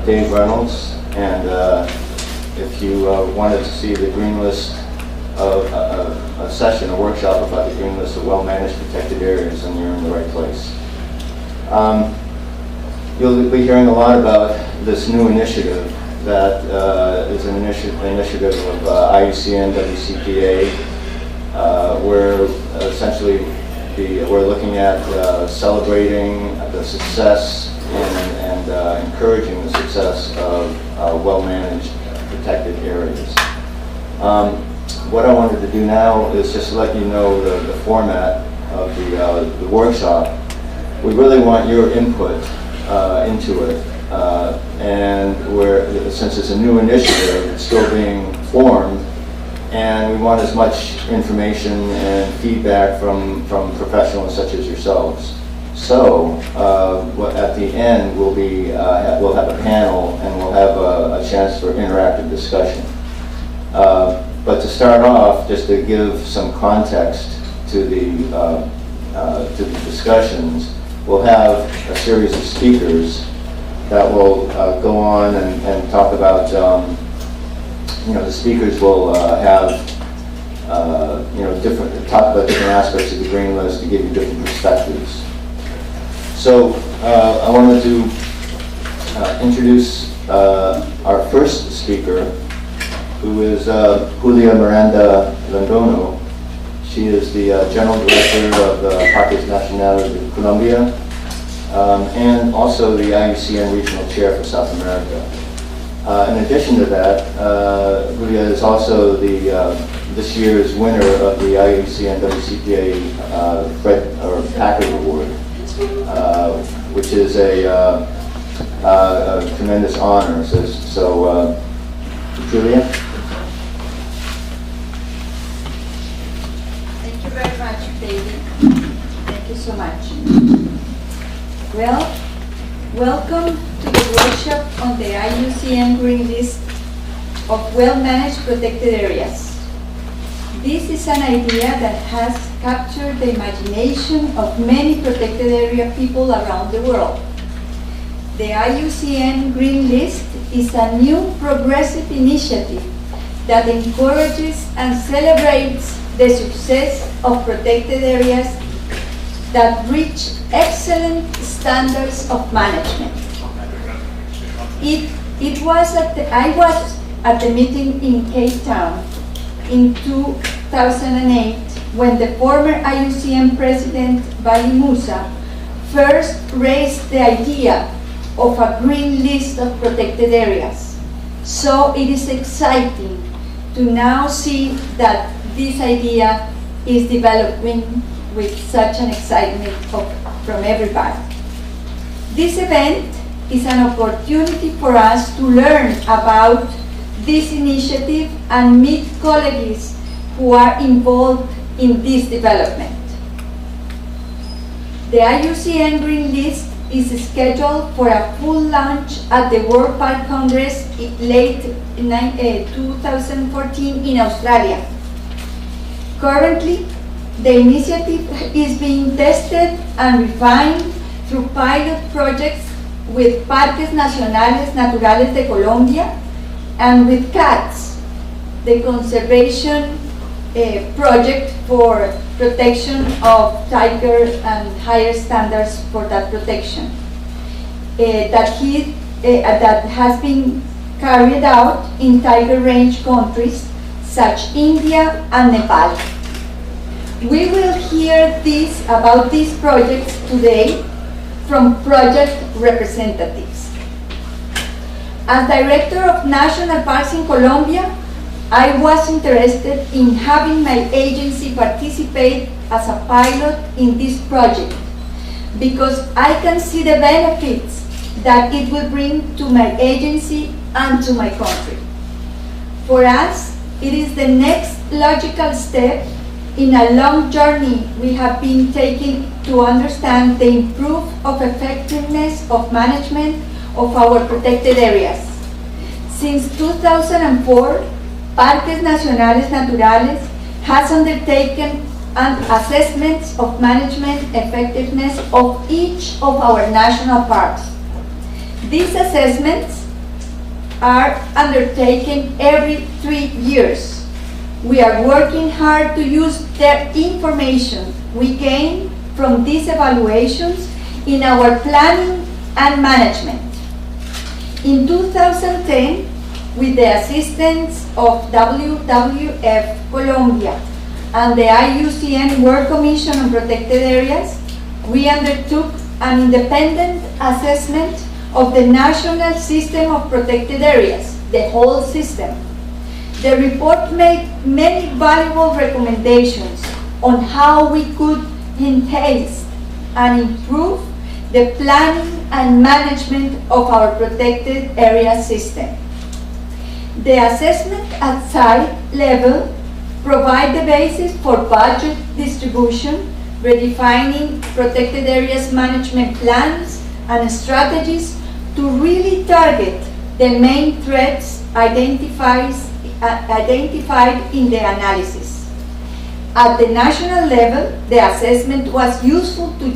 Dave Reynolds, and if you wanted to see the green list of a session, a workshop about the green list of well-managed protected areas, then you're in the right place. You'll be hearing a lot about this new initiative that is an initiative of IUCN, WCPA, where essentially we're looking at celebrating the success and encouraging the success of well-managed protected areas. What I wanted to do now is just let you know the format of the workshop. We really want your input into it, and since it's a new initiative, it's still being formed, and we want as much information and feedback from professionals such as yourselves. So at the end, we'll have a panel and we'll have a chance for interactive discussion. But to start off, just to give some context to the discussions, we'll have a series of speakers that will go on and talk about, the speakers will have, talk about different aspects of the green list to give you different perspectives. So I wanted to introduce our first speaker, who is Julia Miranda Londono. She is the General Director of the Parques Nacionales de Colombia, and also the IUCN Regional Chair for South America. In addition to that, Julia is also this year's winner of the IUCN WCPA Packard Award, which is a tremendous honor. So Julia? Thank you very much, David. Thank you so much. Well, welcome to the workshop on the IUCN Green List of Well-Managed Protected Areas. This is an idea that has captured the imagination of many protected area people around the world. The IUCN Green List is a new progressive initiative that encourages and celebrates the success of protected areas that reach excellent standards of management. I was at the meeting in Cape Town in 2008 when the former IUCN President Bali Musa first raised the idea of a green list of protected areas. So it is exciting to now see that this idea is developing with such an excitement from everybody. This event is an opportunity for us to learn about this initiative and meet colleagues who are involved in this development. The IUCN Green List is scheduled for a full launch at the World Park Congress in late 2014 in Australia. Currently, the initiative is being tested and refined through pilot projects with Parques Nacionales Naturales de Colombia and with CATS, the conservation project for protection of tiger and higher standards for that protection that has been carried out in tiger range countries such India and Nepal. We will hear about these projects today from project representatives. As Director of National Parks in Colombia, I was interested in having my agency participate as a pilot in this project because I can see the benefits that it will bring to my agency and to my country. For us, it is the next logical step in a long journey we have been taking to understand the improvement of effectiveness of management of our protected areas. Since 2004, Parques Nacionales Naturales has undertaken assessments of management effectiveness of each of our national parks. These assessments are undertaken every 3 years. We are working hard to use the information we gain from these evaluations in our planning and management. In 2010, with the assistance of WWF Colombia and the IUCN World Commission on Protected Areas, we undertook an independent assessment of the national system of protected areas, the whole system. The report made many valuable recommendations on how we could enhance and improve the planning and management of our protected area system. The assessment at site level provide the basis for budget distribution, redefining protected areas management plans and strategies to really target the main threats identified in the analysis. At the national level, the assessment was useful to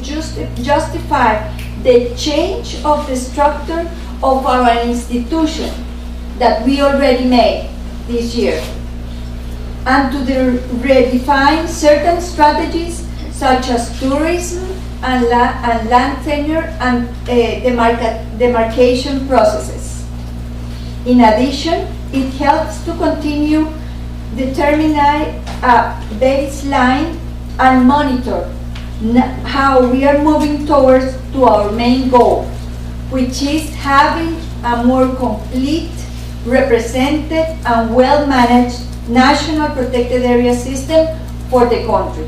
justify the change of the structure of our institution that we already made this year, and to redefine certain strategies such as tourism and land tenure and demarcation processes. In addition, it helps to continue determining a baseline and monitor how we are moving towards to our main goal, which is having a more complete, represented and well-managed national protected area system for the country.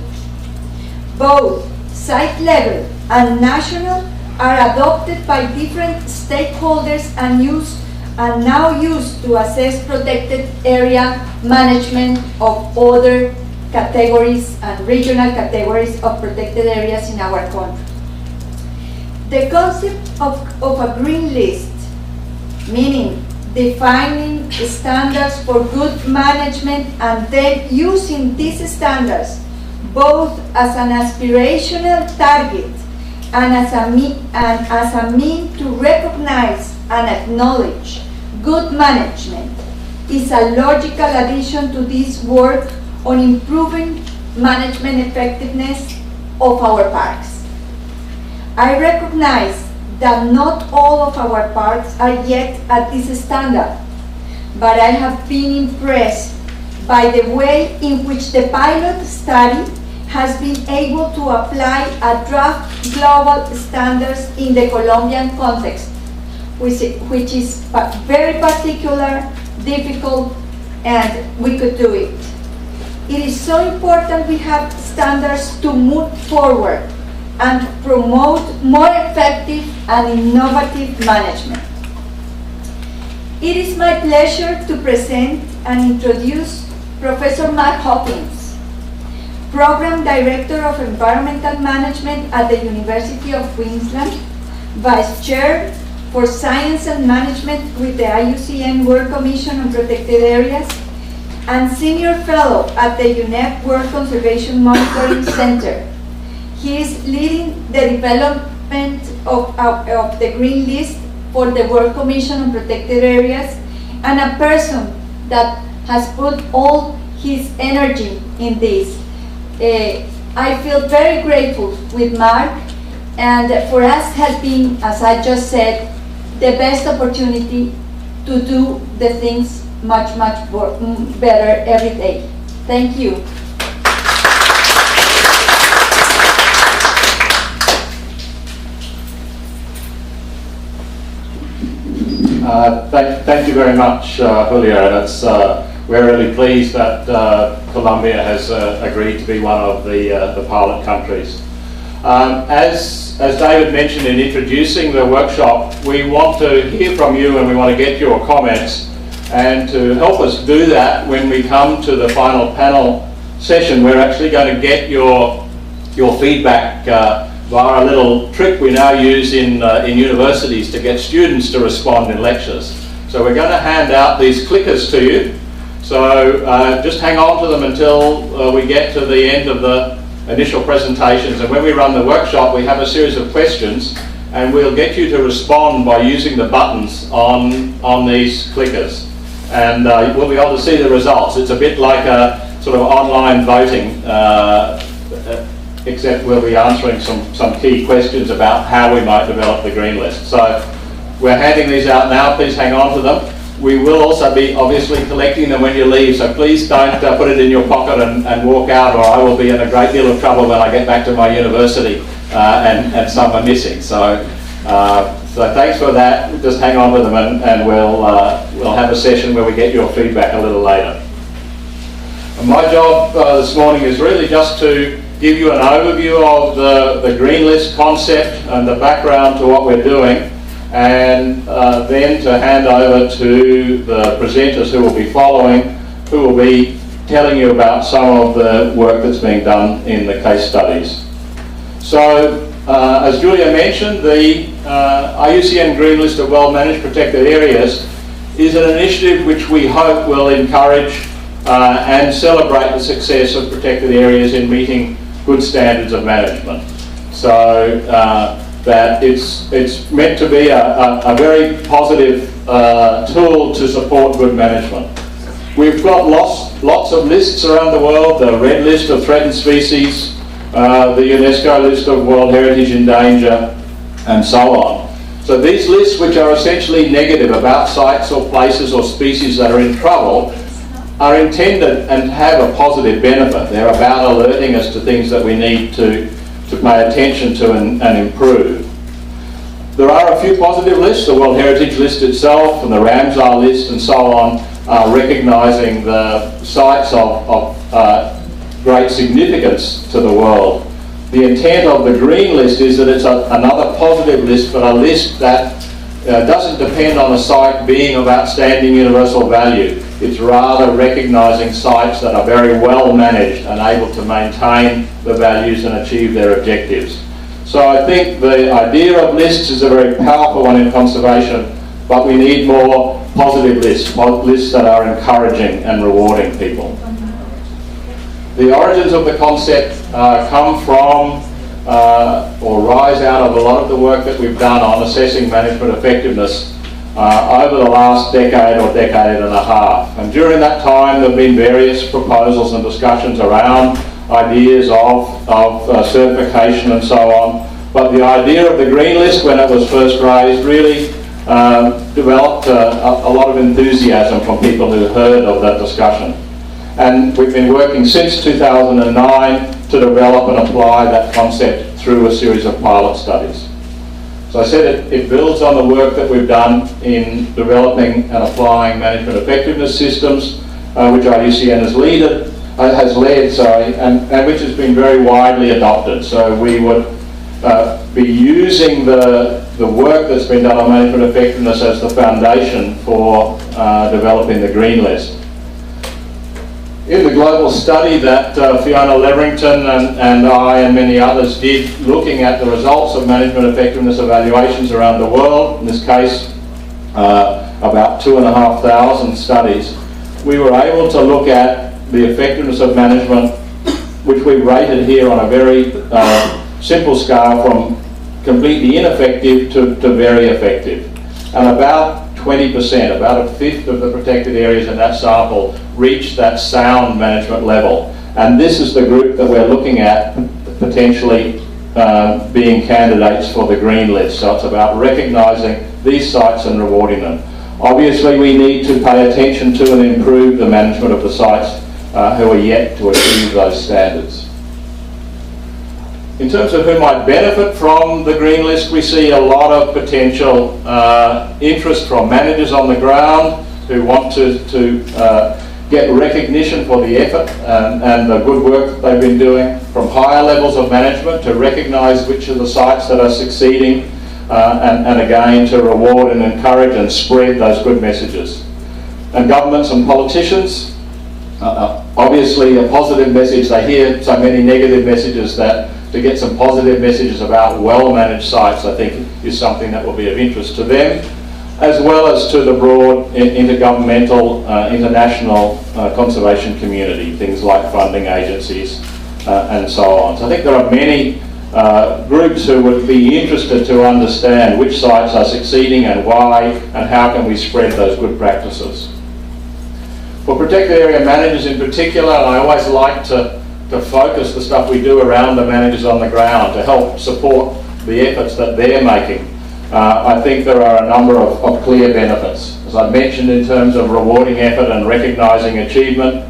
Both site level and national are adopted by different stakeholders and now used to assess protected area management of other categories and regional categories of protected areas in our country. The concept of a green list, meaning defining standards for good management and then using these standards both as an aspirational target and as a means to recognize and acknowledge good management, is a logical addition to this work on improving management effectiveness of our parks. I recognize that not all of our parks are yet at this standard, but I have been impressed by the way in which the pilot study has been able to apply a draft global standards in the Colombian context, which is very particular, difficult, and we could do it. It is so important we have standards to move forward and promote more effective and innovative management. It is my pleasure to present and introduce Professor Mark Hawkins, Program Director of Environmental Management at the University of Queensland, Vice Chair for Science and Management with the IUCN World Commission on Protected Areas, and Senior Fellow at the UNEP World Conservation Monitoring Center. He is leading the development of the Green List for the World Commission on Protected Areas, and a person that has put all his energy in this. I feel very grateful with Mark, and for us has been, as I just said, the best opportunity to do the things much better every day. Thank you. Thank you very much, Julio. We're really pleased that Colombia has agreed to be one of the pilot countries. As David mentioned in introducing the workshop, we want to hear from you and we want to get your comments. And to help us do that, when we come to the final panel session, we're actually going to get your feedback via a little trick we now use in universities to get students to respond in lectures. So we're going to hand out these clickers to you. So just hang on to them until we get to the end of the initial presentations. And when we run the workshop, we have a series of questions. and we'll get you to respond by using the buttons on these clickers. And we'll be able to see the results. It's a bit like a sort of online voting, except we'll be answering some key questions about how we might develop the green list. So we're handing these out now. Please hang on to them. We will also be obviously collecting them when you leave, so please don't put it in your pocket and walk out, or I will be in a great deal of trouble when I get back to my university and some are missing. So thanks for that. Just hang on to them, and we'll have a session where we get your feedback a little later. And my job this morning is really just to give you an overview of the green list concept and the background to what we're doing, and then to hand over to the presenters who will be following, who will be telling you about some of the work that's being done in the case studies. So, as Julia mentioned, the IUCN Green List of Well-Managed Protected Areas is an initiative which we hope will encourage and celebrate the success of protected areas in meeting good standards of management. So that it's meant to be a very positive tool to support good management. We've got lots of lists around the world: the Red List of Threatened Species, the UNESCO List of World Heritage in Danger, and so on. So these lists, which are essentially negative about sites or places or species that are in trouble, are intended and have a positive benefit. They're about alerting us to things that we need to pay attention to and improve. There are a few positive lists. The World Heritage List itself and the Ramsar List and so on are recognising the sites of great significance to the world. The intent of the Green List is that it's another positive list, but a list that doesn't depend on a site being of outstanding universal value. It's rather recognising sites that are very well managed and able to maintain the values and achieve their objectives. So I think the idea of lists is a very powerful one in conservation, but we need more positive lists that are encouraging and rewarding people. The origins of the concept come from or rise out of a lot of the work that we've done on assessing management effectiveness over the last decade or decade and a half. And during that time there have been various proposals and discussions around ideas of certification and so on. But the idea of the Green List, when it was first raised, really developed a lot of enthusiasm from people who heard of that discussion. And we've been working since 2009 to develop and apply that concept through a series of pilot studies. So I said it builds on the work that we've done in developing and applying management effectiveness systems, which IUCN has led, and which has been very widely adopted. So we would be using the work that's been done on management effectiveness as the foundation for developing the Green List. In the global study that Fiona Leverington and I and many others did, looking at the results of management effectiveness evaluations around the world, in this case about 2,500 studies, we were able to look at the effectiveness of management, which we rated here on a very simple scale from completely ineffective to very effective. And about 20%, about a fifth of the protected areas in that sample reached that sound management level. And this is the group that we're looking at potentially being candidates for the Green List. So it's about recognising these sites and rewarding them. Obviously we need to pay attention to and improve the management of the sites who are yet to achieve those standards. In terms of who might benefit from the Green List, we see a lot of potential interest from managers on the ground who want to get recognition for the effort and the good work that they've been doing, from higher levels of management to recognise which of the sites that are succeeding and again to reward and encourage and spread those good messages. And governments and politicians, obviously a positive message. They hear so many negative messages that to get some positive messages about well-managed sites, I think, is something that will be of interest to them, as well as to the broad intergovernmental, international conservation community, things like funding agencies and so on. So I think there are many groups who would be interested to understand which sites are succeeding and why, and how can we spread those good practices. For protected area managers in particular, I always like to focus the stuff we do around the managers on the ground to help support the efforts that they're making. I think there are a number of clear benefits, as I mentioned, in terms of rewarding effort and recognising achievement,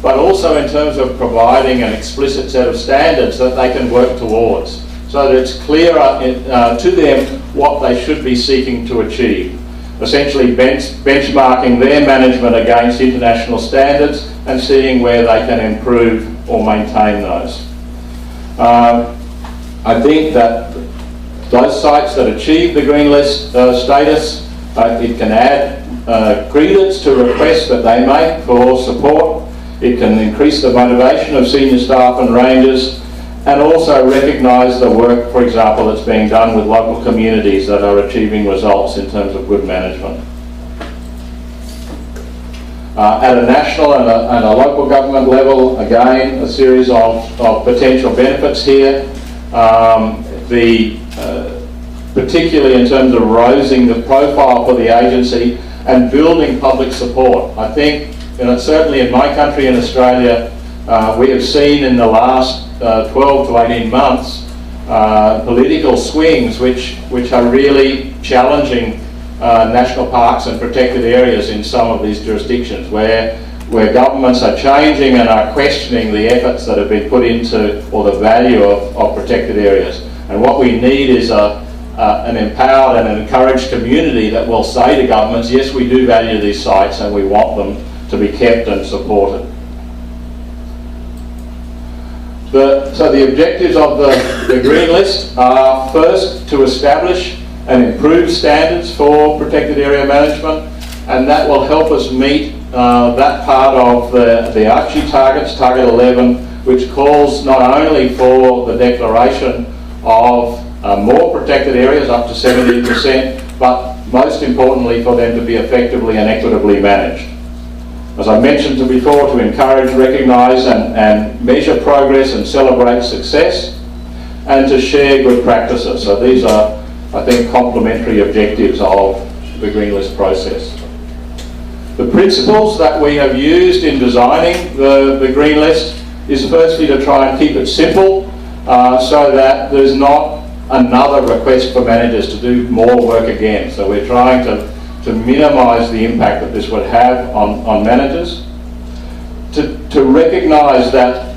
but also in terms of providing an explicit set of standards that they can work towards, so that it's clearer to them what they should be seeking to achieve. Essentially benchmarking their management against international standards and seeing where they can improve or maintain those. I think that those sites that achieve the green list status, it can add credence to requests that they make for support. It can increase the motivation of senior staff and rangers, and also recognise the work, for example, that's being done with local communities that are achieving results in terms of good management. At a national and a local government level, again, a series of potential benefits here. Particularly in terms of raising the profile for the agency and building public support. I think, certainly in my country, in Australia, we have seen in the last 12 to 18 months political swings which are really challenging national parks and protected areas in some of these jurisdictions, where governments are changing and are questioning the efforts that have been put into, or the value of protected areas. And what we need is an empowered and an encouraged community that will say to governments, yes, we do value these sites and we want them to be kept and supported. So the objectives of the Green List are, first, to establish and improve standards for protected area management, and that will help us meet that part of the Archie targets, Target 11, which calls not only for the declaration of more protected areas, up to 70%, but most importantly for them to be effectively and equitably managed. As I mentioned before, to encourage, recognise and measure progress and celebrate success, and to share good practices. So these are, I think, complementary objectives of the Green List process. The principles that we have used in designing the Green List is, firstly, to try and keep it simple, so that there's not another request for managers to do more work again. So we're trying to minimise the impact that this would have on managers. To recognise that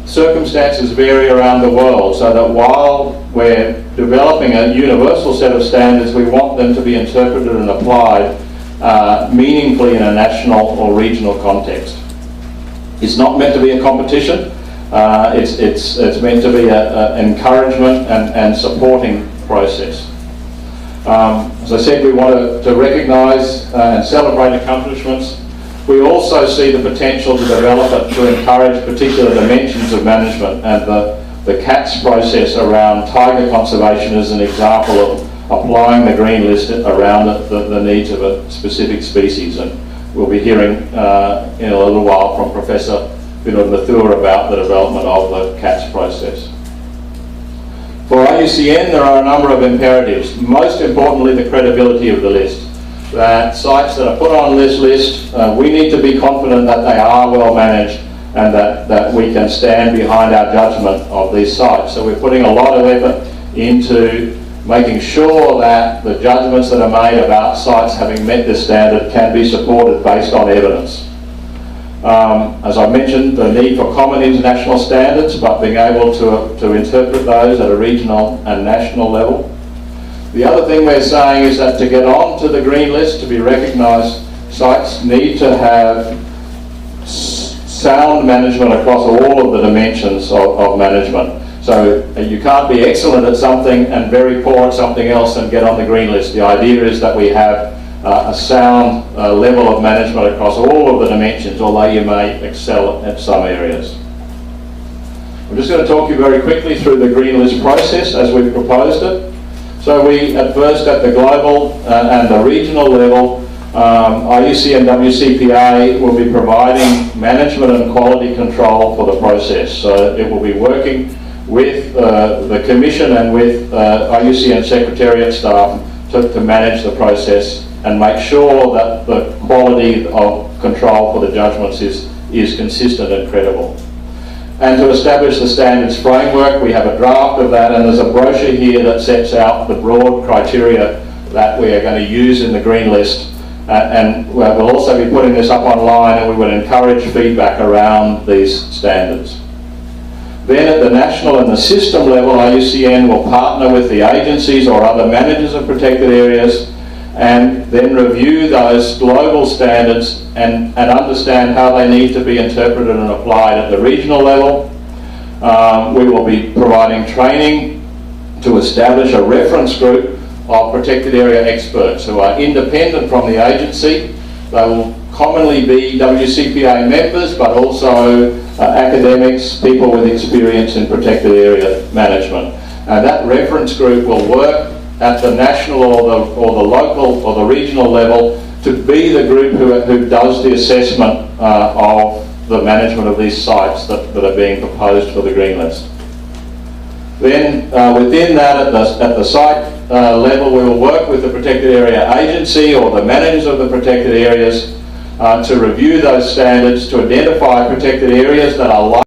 circumstances vary around the world, so that while we're developing a universal set of standards, we want them to be interpreted and applied meaningfully in a national or regional context. It's not meant to be a competition. It's meant to be an encouragement and supporting process. As I said, we want to recognise and celebrate accomplishments. We also see the potential to develop it to encourage particular dimensions of management, and the CATS process around tiger conservation is an example of applying the Green List around the needs of a specific species, and we'll be hearing in a little while from Professor Vinod Mathur about the development of the CATS process. For IUCN, there are a number of imperatives, most importantly the credibility of the list. That sites that are put on this list, we need to be confident that they are well managed and that we can stand behind our judgment of these sites. So we're putting a lot of effort into making sure that the judgments that are made about sites having met this standard can be supported based on evidence. As I mentioned, the need for common international standards, but being able to interpret those at a regional and national level. The other thing we're saying is that to get onto the Green List, to be recognised, sites need to have sound management across all of the dimensions of management. So you can't be excellent at something and very poor at something else and get on the Green List. The idea is that we have a sound level of management across all of the dimensions, although you may excel at some areas. I'm just going to talk you very quickly through the Green List process as we've proposed it. So we, at first, at the global and the regional level, IUCN WCPA will be providing management and quality control for the process. So it will be working with the Commission and with IUCN Secretariat staff to manage the process and make sure that the quality of control for the judgments is consistent and credible. And to establish the standards framework, we have a draft of that, and there's a brochure here that sets out the broad criteria that we are going to use in the green list. And we'll also be putting this up online, and we will encourage feedback around these standards. Then at the national and the system level, IUCN will partner with the agencies or other managers of protected areas and then review those global standards and understand how they need to be interpreted and applied at the regional level. We will be providing training to establish a reference group of protected area experts who are independent from the agency. They will commonly be WCPA members, but also academics, people with experience in protected area management. And that reference group will work at the national or the local or the regional level to be the group who does the assessment of the management of these sites that are being proposed for the green list. Then within that, at the site level, we will work with the protected area agency or the managers of the protected areas to review those standards, to identify protected areas that are